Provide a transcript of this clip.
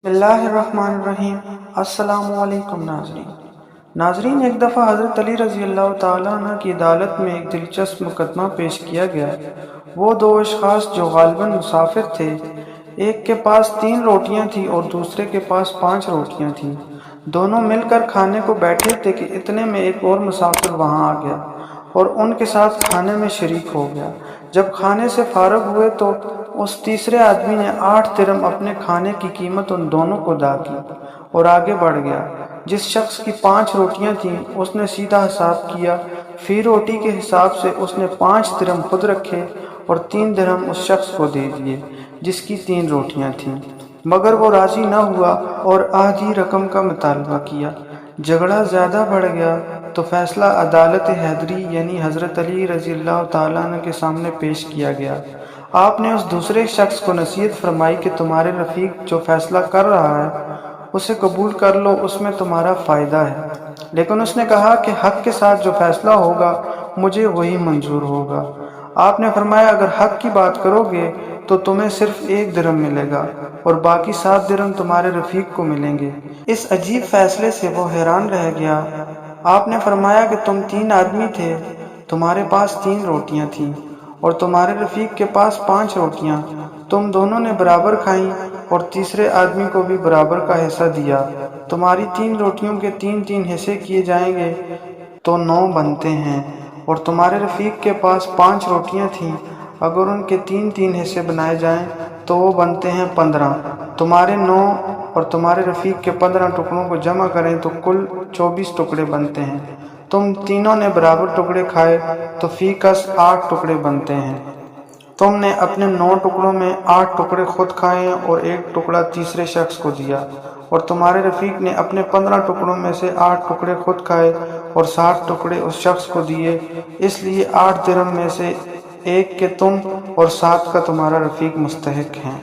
بسم اللہ الرحمن الرحیم۔ السلام علیکم ناظرین، ایک دفعہ حضرت علی رضی اللہ تعالیٰ عنہ کی عدالت میں ایک دلچسپ مقدمہ پیش کیا گیا۔ وہ دو اشخاص جو غالباً مسافر تھے، ایک کے پاس 3 روٹیاں تھیں اور دوسرے کے پاس 5 روٹیاں تھیں۔ دونوں مل کر کھانے کو بیٹھے تھے کہ اتنے میں ایک اور مسافر وہاں آ گیا اور ان کے ساتھ کھانے میں شریک ہو گیا۔ جب کھانے سے فارغ ہوئے تو اس تیسرے آدمی نے 8 درہم اپنے کھانے کی قیمت ان دونوں کو ادا کی اور آگے بڑھ گیا۔ جس شخص کی 5 روٹیاں تھیں اس نے سیدھا حساب کیا، فی روٹی کے حساب سے اس نے 5 درہم خود رکھے اور 3 درہم اس شخص کو دے دیے جس کی 3 روٹیاں تھیں، مگر وہ راضی نہ ہوا اور آدھی رقم کا مطالبہ کیا۔ جھگڑا زیادہ بڑھ گیا تو فیصلہ عدالت حیدری یعنی حضرت علی رضی اللہ تعالیٰ عنہ کے سامنے پیش کیا گیا۔ آپ نے اس دوسرے شخص کو نصیحت فرمائی کہ تمہارے رفیق جو فیصلہ کر رہا ہے اسے قبول کر لو، اس میں تمہارا فائدہ ہے۔ لیکن اس نے کہا کہ حق کے ساتھ جو فیصلہ ہوگا مجھے وہی منظور ہوگا۔ آپ نے فرمایا اگر حق کی بات کرو گے تو تمہیں صرف 1 درہم ملے گا اور باقی 7 درہم تمہارے رفیق کو ملیں گے۔ اس عجیب فیصلے سے وہ حیران رہ گیا۔ آپ نے فرمایا کہ تم 3 آدمی تھے، تمہارے پاس 3 روٹیاں تھیں اور تمہارے رفیق کے پاس 5 روٹیاں، تم دونوں نے برابر کھائیں اور تیسرے آدمی کو بھی برابر کا حصہ دیا۔ تمہاری 3 روٹیوں کے 3 حصے کیے جائیں گے تو 9 بنتے ہیں اور تمہارے رفیق کے پاس 5 روٹیاں تھیں، اگر ان کے 3 حصے بنائے جائیں تو وہ بنتے ہیں 15۔ تمہارے 9 اور تمہارے رفیق کے 15 ٹکڑوں کو جمع کریں تو کل 24 ٹکڑے بنتے ہیں۔ تم تینوں نے برابر ٹکڑے کھائے تو فی کس 8 ٹکڑے بنتے ہیں۔ تم نے اپنے 9 ٹکڑوں میں 8 ٹکڑے خود کھائے اور 1 ٹکڑا تیسرے شخص کو دیا، اور تمہارے رفیق نے اپنے 15 ٹکڑوں میں سے 8 ٹکڑے خود کھائے اور 7 ٹکڑے اس شخص کو دیے۔ اس لیے 8 درہم میں سے 1 کے تم اور 7 کا تمہارا رفیق مستحق ہیں۔